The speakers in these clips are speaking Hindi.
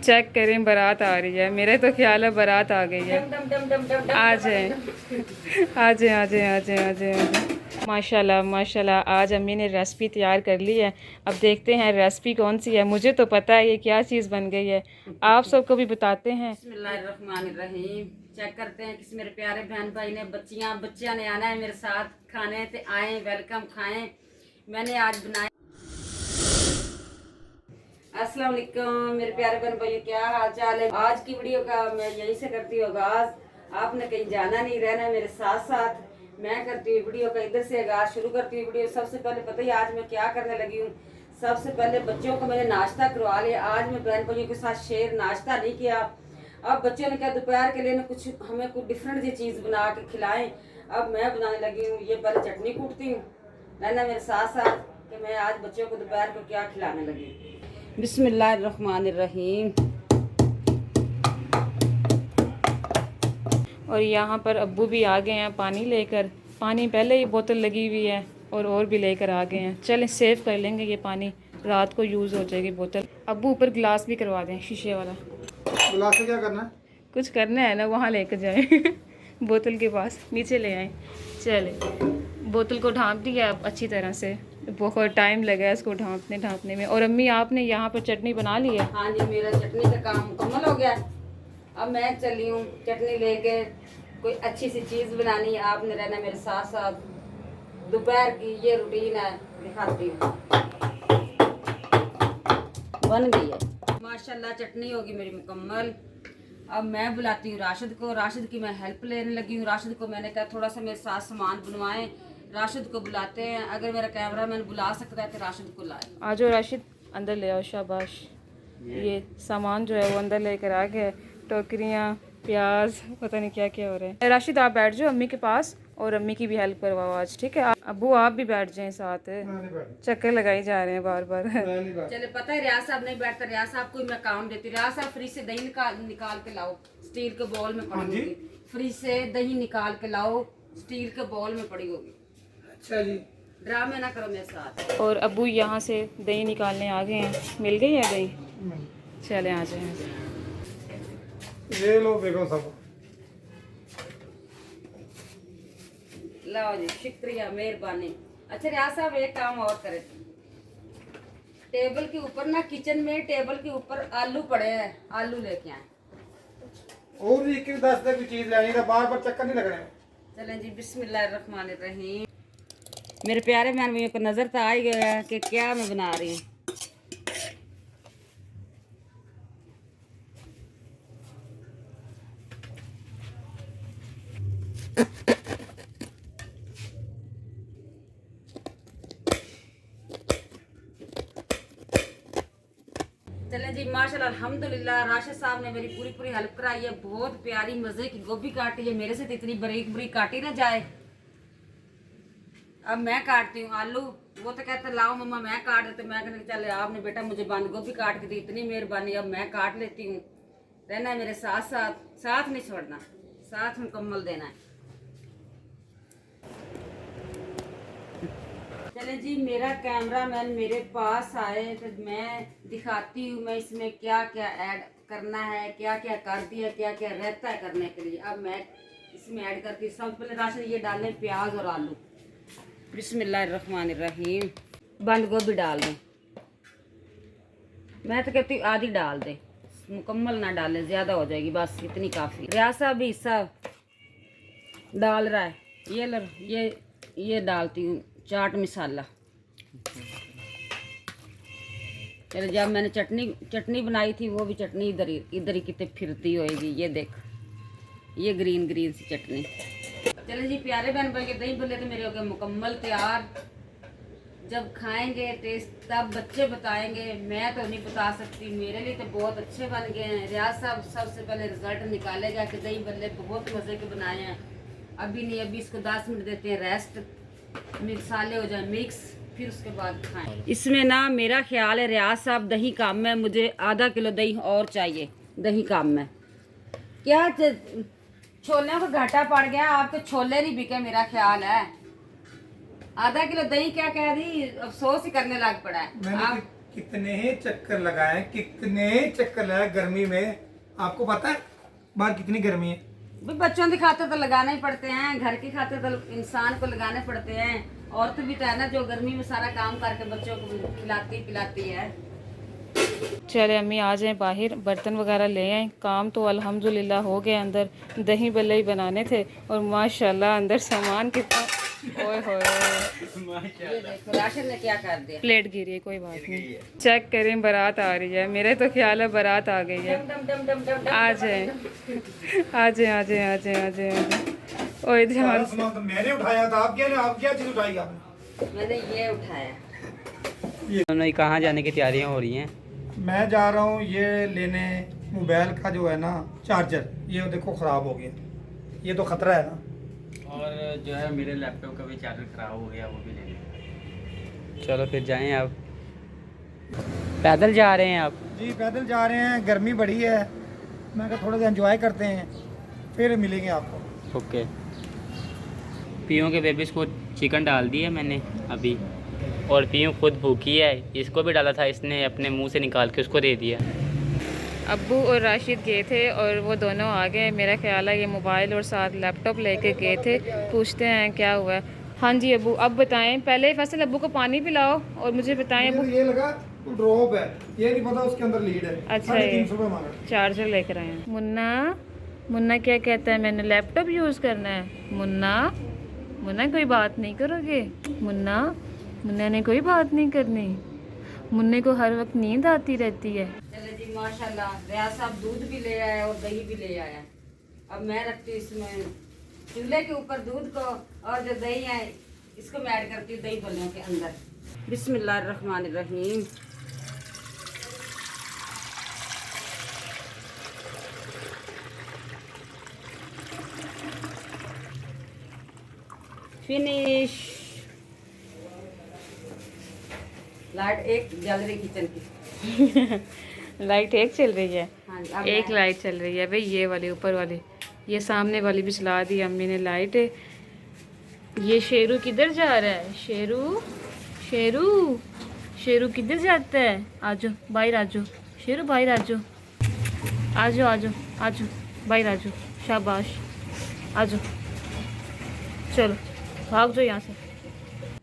चेक करें, बारात आ रही है। मेरा तो ख्याल है बारात आ गई है। आ जाए आ जाए आ जाए आ जाए आ जाए। माशाल्लाह माशाल्लाह, आज अम्मी ने रेसिपी तैयार कर ली है। अब देखते हैं रेसिपी कौन सी है। मुझे तो पता है ये क्या चीज़ बन गई है, आप सबको भी बताते हैं। बिस्मिल्लाहिर्रहमानिर्रहीम। चेक करते हैं किस मेरे प्यारे बहन भाई ने बच्चियां ने आना है मेरे साथ खाने ते आए, वेलकम खाएं। मैंने आज बनाया। अस्सलाम वालेकुम मेरे प्यारे बहन भाई, क्या हाल चाल है। आज की वीडियो का मैं यही से करती हूँ आगाज। आपने कहीं जाना नहीं, रहना मेरे साथ साथ। मैं करती हूँ वीडियो का इधर से आगाज शुरू करती हूँ वीडियो। सबसे पहले पता ही आज मैं क्या करने लगी हूँ। सबसे पहले बच्चों को मैंने नाश्ता करवा लिया। आज मैं बहन भाइयों के साथ शेयर नाश्ता नहीं किया। अब बच्चों ने क्या दोपहर के लिए ना कुछ हमें कुछ डिफरेंट सी चीज़ बना के खिलाएं। अब मैं बनाने लगी हूँ। ये पहले चटनी कूटती हूँ, रहना मेरे साथ साथ कि मैं आज बच्चों को दोपहर को क्या खिलाने लगी हूँ। बिस्मिल्लाहिर्रहमानिर्रहीम। और यहाँ पर अब्बू भी आ गए हैं पानी लेकर। पानी पहले ही बोतल लगी हुई है और भी लेकर आ गए हैं। चलें सेव कर लेंगे ये पानी, रात को यूज़ हो जाएगी बोतल। अब्बू ऊपर गिलास भी करवा दें शीशे वाला। गिलास से क्या करना है? कुछ करना है ना, वहाँ लेकर जाएं बोतल के पास नीचे ले आए। चले बोतल को ढाँप दिया अब अच्छी तरह से। बहुत टाइम लगा इसको ढाँपने में। और अम्मी आपने यहाँ पर चटनी बना ली है? हाँ जी, मेरा चटनी का काम मुकम्मल हो गया। अब मैं चली हूँ चटनी लेके। कोई अच्छी सी चीज़ बनानी है, आपने रहना मेरे साथ साथ। दोपहर की ये रूटीन है, दिखाती हूँ। बन गई है माशाल्लाह, चटनी होगी मेरी मुकम्मल। अब मैं बुलाती हूँ राशिद को। राशिद की मैं हेल्प लेने लगी हूँ। राशिद को मैंने कहा थोड़ा सा मेरे साथ सामान बनवाएं। राशिद को बुलाते हैं। अगर मेरा कैमरा मैन बुला सकता है तो राशिद को लाए। आ जाओ राशिद, अंदर ले आओ। शाबाश। ये सामान जो है वो अंदर लेकर आ गया। टोकरियाँ, प्याज, पता नहीं क्या क्या हो रहा है। राशिद आप बैठ जाओ अम्मी के पास और अम्मी की भी हेल्प करवाओ आज, ठीक है? अब्बू आप भी बैठ जाएं साथ। चक्कर लगाई जा रहे हैं बार बार। चले पता है रियाज साहब नहीं बैठता। रियाज साहब को मैं काम देती। रियाज साहब फ्रिज से दही निकाल के लाओ, स्टील के बॉल में पड़ी होगी। फ्रिज से दही निकाल के लाओ, स्टील के बॉल में पड़ी होगी। अच्छा जी, ड्रामे ना करो मेरे साथ। और अब्बू यहाँ से दही निकालने आ गए हैं। मिल गई है दही? चले आ जाए। ये लो देखो सब। लाओ जी, शुक्रिया, मेहरबानी। अच्छा रियाज साहब एक काम और करें। टेबल के ऊपर ना, किचन में टेबल के ऊपर आलू पड़े हैं, आलू लेके आए। और भी 21 10 की चीज लेनी है, बार बार चक्कर नहीं लगने। चलें जी, बिस्मिल्लाहिर्रहमानिर्रहीम। मेरे प्यारे बहन भैया को नजर तो आ ही गया है कि क्या मैं बना रही हूँ। चलें जी, माशाल्लाह अल्हम्दुलिल्लाह राशिद साहब ने मेरी पूरी पूरी हेल्प कराई है। बहुत प्यारी मजे की गोभी काटी है। मेरे से तो इतनी बारीक बारीक काटी ना जाए। अब मैं काटती हूँ आलू। वो तो कहते लाओ मम्मा मैं काट देते। मैं कहने चले आपने बेटा मुझे बंद गोभी काट के दी, इतनी मेहरबानी। अब मैं काट लेती हूँ। रहना है मेरे साथ साथ, साथ नहीं छोड़ना, साथ मुकम्मल देना है। चले जी, मेरा कैमरामैन मेरे पास आए तो मैं दिखाती हूँ मैं इसमें क्या क्या ऐड करना है, क्या क्या कर दिया, क्या क्या रहता है करने के लिए। अब मैं इसमें ऐड करती हूँ। सबसे पहले राशन ये डालें प्याज और आलू। बिस्मिल्लाहिर्रहमानिर्रहीम। बंद गोभी डाल दें। मैं तो कहती हूँ आधी डाल दें, मुकम्मल ना डालें, ज़्यादा हो जाएगी, बस इतनी काफ़ी। रियाज साहब भी हिस्सा डाल रहा है। ये डालती हूँ चाट मसाला। चलो, जब मैंने चटनी बनाई थी वो भी चटनी इधर ही कितने फिरती होएगी। ये देख, ये ग्रीन ग्रीन सी चटनी। चलो जी प्यारे बहन भाई के दही भल्ले तो मेरे हो गए मुकम्मल तैयार। जब खाएंगे टेस्ट तब बच्चे बताएंगे, मैं तो नहीं बता सकती। मेरे लिए तो बहुत अच्छे बन गए हैं। रियाज साहब सबसे पहले रिजल्ट निकालेगा कि दही भल्ले बहुत मज़े के बनाए हैं। अभी नहीं, अभी इसको 10 मिनट देते हैं रेस्ट, मसाले हो जाए मिक्स, फिर उसके बाद खाएं। इसमें ना मेरा ख्याल है रियाज साहब दही कम है, मुझे आधा किलो दही और चाहिए। दही कम है क्या? छोले को घाटा पड़ गया, आपके छोले नहीं बिके मेरा ख्याल है। आधा किलो दही क्या कह दी, अफसोस ही करने लग पड़ा है। आप कितने चक्कर लगाए, कितने चक्कर लगाए गर्मी में। आपको पता है बाहर कितनी गर्मी है। भाई बच्चों की खातिर तो लगाने ही पड़ते हैं, घर की खातिर तो इंसान को लगाने पड़ते हैं। औरत भी तो है ना जो गर्मी में सारा काम करके बच्चों को खिलाती पिलाती है। चले अम्मी आ जाएं बाहर, बर्तन वगैरह ले आए। काम तो अल्हम्दुलिल्लाह हो गया। अंदर दही भल्ले ही बनाने थे और माशाल्लाह अंदर सामान कितना, ओए होए ये देखो राशन ने क्या कर दिया। प्लेट गिरी है, कोई बात नहीं। चेक करें, बारात आ रही है। मेरे तो ख्याल है बारात आ गई है। डम डम डम डम डम आ जाए आ जाए आ जाए आ जाए आ जाए। ओए ध्यान से। सामान तो मैंने उठाया था। आप क्या चीज उठाई आपने? मैंने ये उठाया। दोनों कहाँ जाने की तैयारियां हो रही हैं? मैं जा रहा हूँ ये लेने मोबाइल का जो है ना चार्जर, ये देखो खराब हो गया। ये तो खतरा है ना। और जो है मेरे लैपटॉप का भी चार्जर ख़राब हो गया, वो भी लेना। चलो फिर जाएं। आप पैदल जा रहे हैं? आप जी पैदल जा रहे हैं, गर्मी बड़ी है। मैं कहा थोड़ा सा एंजॉय करते हैं, फिर मिलेंगे आपको। ओके। पीयूँ के बेबीज़ को चिकन डाल दिया मैंने अभी, और पीयूँ खुद भूखी है। इसको भी डाला था, इसने अपने मुंह से निकाल के उसको दे दिया। अब्बू और राशिद गए थे और वो दोनों आ गए। मेरा ख्याल है ये मोबाइल और साथ लैपटॉप लेके गए थे। पूछते हैं क्या हुआ है। हाँ जी अब्बू, अब बताएं। पहले फैसल अब्बू को पानी पिलाओ और मुझे बताएं अब्बू। ये लगा तो ड्रॉप है, ये नहीं पता उसके अंदर लीड है। अच्छा ये 350 रुपये मांगा। चार्जर लेकर आए हैं। मुन्ना, मुन्ना क्या कहता है? मैंने लैपटॉप यूज़ करना है। मुन्ना, मुन्ना कोई बात नहीं करोगे? मुन्ना, मुन्ना ने कोई बात नहीं करनी। मुन्ने को हर वक्त नींद आती रहती है। चले जी माशाल्लाह, रियाज साहब दूध भी ले आया और दही भी ले आया। अब मैं रखती हूँ इसमें चूल्हे के ऊपर दूध को, और जो दही है इसको मैं ऐड करती हूँ दही भल्लों के अंदर। बिस्मिल्लाहिर्रहमानिर्रहीम। फिनिश। लाइट एक जल रही किचन की। लाइट एक चल रही है। हाँ जी, अब एक मैं- लाइट चल रही है भाई, ये वाली ऊपर वाली। ये सामने वाली भी चला दी अम्मी ने लाइट। ये शेरू किधर जा रहा है? शेरू, शेरू, शेरू किधर जाता है? आजो बाहर, आजो शेरू, बाहर आजो, आजो आजो आजो, बाहर आजो, शाबाश, आजो, चलो भाग जाओ यहाँ से।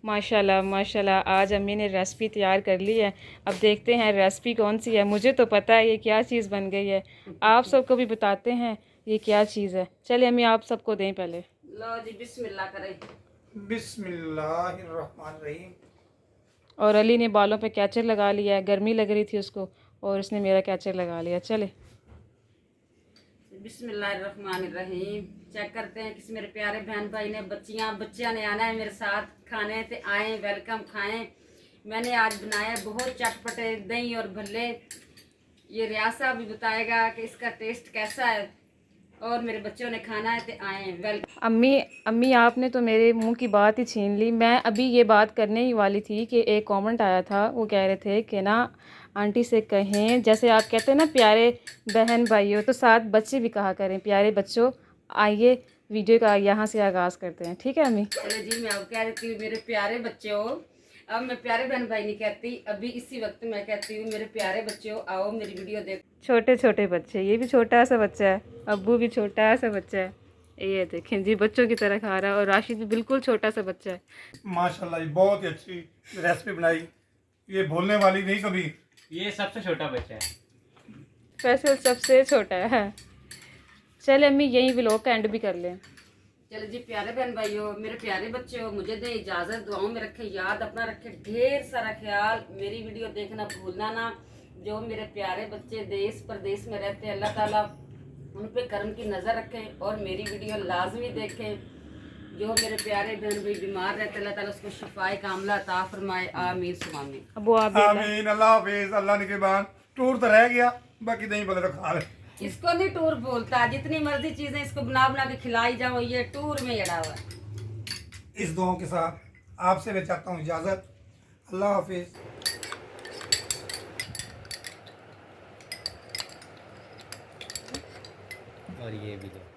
माशाल्लाह माशाल्लाह, आज अम्मी ने रेसिपी तैयार कर ली है। अब देखते हैं रेसिपी कौन सी है। मुझे तो पता है ये क्या चीज़ बन गई है, आप सबको भी बताते हैं ये क्या चीज़ है। चलिए अम्मी आप सबको दें पहले। लो जी बिस्मिल्लाह करें। बिस्मिल्लाहिर्रहमानिर्रहीम। और अली ने बालों पे कैचर लगा लिया है, गर्मी लग रही थी उसको और उसने मेरा कैचर लगा लिया। चले बिस्मिल्लाहिर्रहमानिर्रहीम। चेक करते हैं किस मेरे प्यारे बहन भाई ने, बच्चियाँ ने आना है मेरे साथ खाने ते आए, वेलकम खाएं। मैंने आज बनाया बहुत चटपटे दही और भल्ले। ये रियाज साहब भी बताएगा कि इसका टेस्ट कैसा है, और मेरे बच्चों ने खाना है ते आए, वेलकम। अम्मी आपने तो मेरे मुंह की बात ही छीन ली। मैं अभी ये बात करने ही वाली थी कि एक कमेंट आया था, वो कह रहे थे कि ना आंटी से कहें, जैसे आप कहते हैं ना प्यारे बहन भाइयों, तो साथ बच्चे भी कहा करें प्यारे बच्चों। आइए वीडियो का यहाँ से आगाज़ करते हैं, ठीक है अम्मी? चलो जी, मैं अब कह देती हूँ मेरे प्यारे बच्चों। अब मैं प्यारे बहन भाई नहीं कहती, अभी इसी वक्त मैं कहती हूँ मेरे प्यारे बच्चों, आओ मेरी वीडियो देखो। छोटे छोटे बच्चे, ये भी छोटा सा बच्चा है, अब्बू भी छोटा सा बच्चा है। ये देखें जी, बच्चों की तरह खा रहा है। और राशिद भी बिल्कुल छोटा सा बच्चा है। माशाल्लाह जी बहुत ही अच्छी रेसिपी बनाई, ये भूलने वाली नहीं कभी। ये सबसे छोटा बच्चा है। फैसल सबसे छोटा है। चले अम्मी यही व्लॉग का एंड भी कर लें। चलो जी प्यारे बहन भाइयों, मेरे प्यारे बच्चों, मुझे दें इजाज़त। दुआओं में रखें याद, अपना रखें ढेर सारा ख्याल। मेरी वीडियो देखना भूलना ना। जो मेरे प्यारे बच्चे देश प्रदेश में रहते हैं, अल्लाह ताला उन पे करम की नज़र रखें और मेरी वीडियो लाजमी देखें। जो मेरे प्यारे बहन भाई बीमार रहते हैं, अल्लाह ताला उसको शिफाए कामला अता फरमाए। आमीन सुम आमीन। अबू आप भी अल्लाह- आमीन। अल्लाह हाफिज। अल्लाह निगहबान। टूर तो रह गया, बाकी नहीं बोले तो खा ले। इसको नहीं टूर बोलता, जितनी मर्जी चीजें इसको बना बना के खिलाई जाओ, ये टूर में अड़ा हुआ है। इस दुआओं के साथ आपसे मैं चाहता हूँ इजाज़त। अल्लाह हाफिज। और ये भी दो।